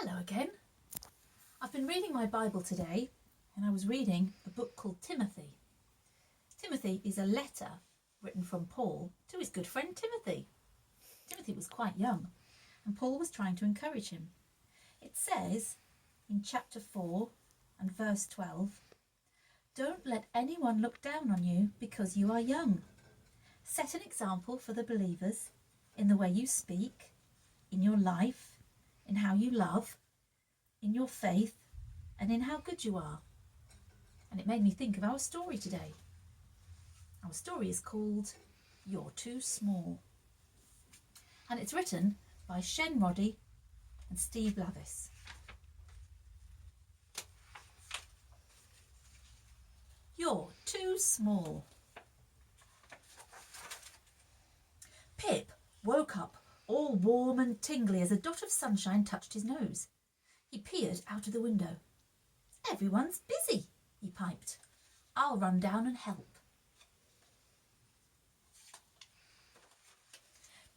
Hello again. I've been reading my Bible today and I was reading a book called Timothy. Timothy is a letter written from Paul to his good friend Timothy. Timothy was quite young and Paul was trying to encourage him. It says in chapter 4 and verse 12, "Don't let anyone look down on you because you are young. Set an example for the believers in the way you speak, in your life, in how you love, in your faith, and in how good you are." And it made me think of our story today. Our story is called You're Too Small. And it's written by Shen Roddy and Steve Lavis. You're too small. Pip woke up all warm and tingly as a dot of sunshine touched his nose. He peered out of the window. "Everyone's busy," he piped. "I'll run down and help."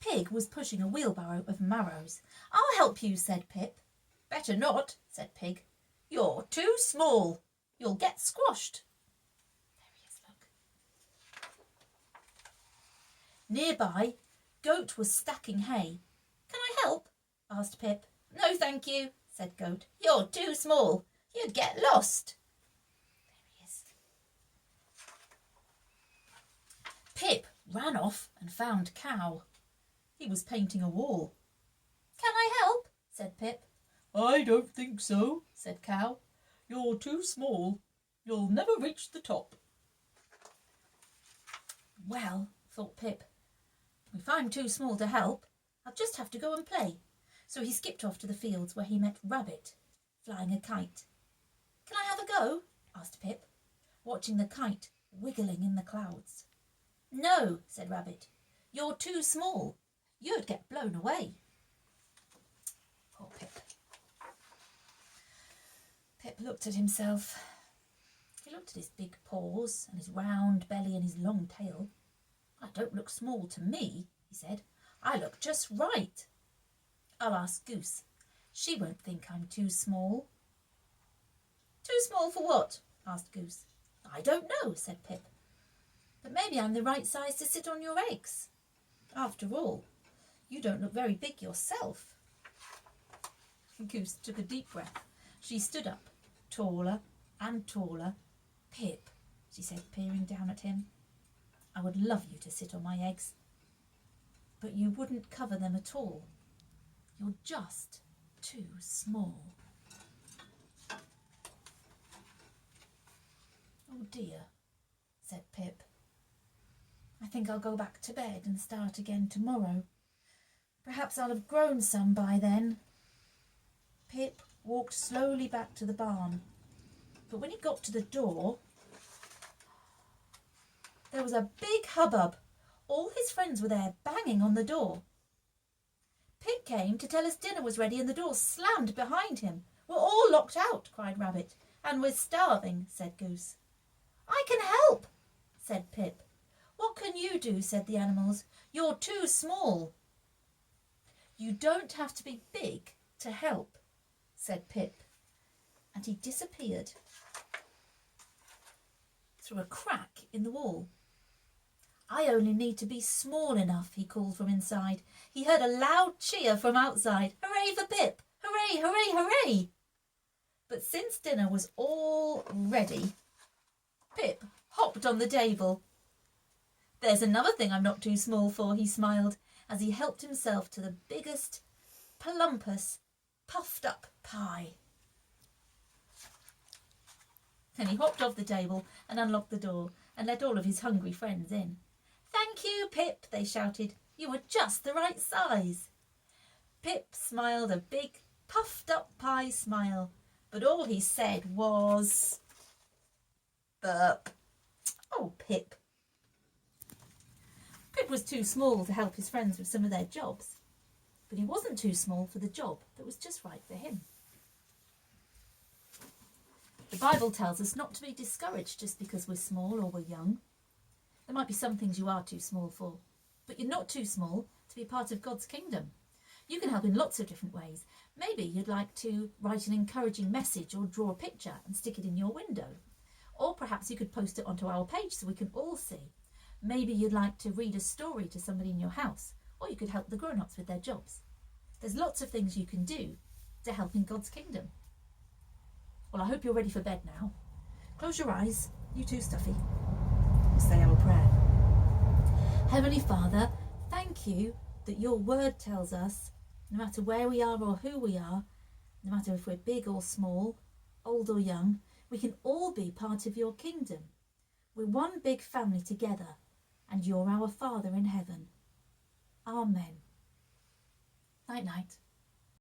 Pig was pushing a wheelbarrow of marrows. "I'll help you," said Pip. "Better not," said Pig. "You're too small. You'll get squashed." There he is, look. Nearby, Goat was stacking hay. "Can I help?" asked Pip. "No, thank you," said Goat. "You're too small. You'd get lost." There he is. Pip ran off and found Cow. He was painting a wall. "Can I help?" said Pip. "I don't think so," said Cow. "You're too small. You'll never reach the top." Well, thought Pip, if I'm too small to help, I'll just have to go and play. So he skipped off to the fields where he met Rabbit, flying a kite. "Can I have a go?" asked Pip, watching the kite wiggling in the clouds. "No," said Rabbit. "You're too small. You'd get blown away." Poor Pip. Pip looked at himself. He looked at his big paws and his round belly and his long tail. "I don't look small to me," he said. "I look just right. I'll ask Goose. She won't think I'm too small." "Too small for what?" asked Goose. "I don't know," said Pip. "But maybe I'm the right size to sit on your eggs. After all, you don't look very big yourself." Goose took a deep breath. She stood up, taller and taller. "Pip," she said, peering down at him, "I would love you to sit on my eggs, but you wouldn't cover them at all. You're just too small." "Oh dear," said Pip. "I think I'll go back to bed and start again tomorrow. Perhaps I'll have grown some by then." Pip walked slowly back to the barn, but when he got to the door, there was a big hubbub. All his friends were there, banging on the door. "Pig came to tell us dinner was ready and the door slammed behind him. We're all locked out," cried Rabbit. "And we're starving," said Goose. "I can help," said Pip. "What can you do?" said the animals. "You're too small." "You don't have to be big to help," said Pip, and he disappeared through a crack in the wall. "I only need to be small enough," he called from inside. He heard a loud cheer from outside. "Hooray for Pip! Hooray, hooray, hooray!" But since dinner was all ready, Pip hopped on the table. "There's another thing I'm not too small for," he smiled, as he helped himself to the biggest, plumpest, puffed up pie. Then he hopped off the table and unlocked the door and let all of his hungry friends in. "Thank you, Pip," they shouted. "You were just the right size." Pip smiled a big, puffed up pie smile, but all he said was, "Burp." Oh, Pip. Pip was too small to help his friends with some of their jobs, but he wasn't too small for the job that was just right for him. The Bible tells us not to be discouraged just because we're small or we're young. There might be some things you are too small for, but you're not too small to be part of God's kingdom. You can help in lots of different ways. Maybe you'd like to write an encouraging message or draw a picture and stick it in your window. Or perhaps you could post it onto our page so we can all see. Maybe you'd like to read a story to somebody in your house, or you could help the grown-ups with their jobs. There's lots of things you can do to help in God's kingdom. Well, I hope you're ready for bed now. Close your eyes, you too, Stuffy. We'll say our prayer. Heavenly Father, thank you that your word tells us, no matter where we are or who we are, no matter if we're big or small, old or young, we can all be part of your kingdom. We're one big family together, and you're our Father in heaven. Amen. Night night.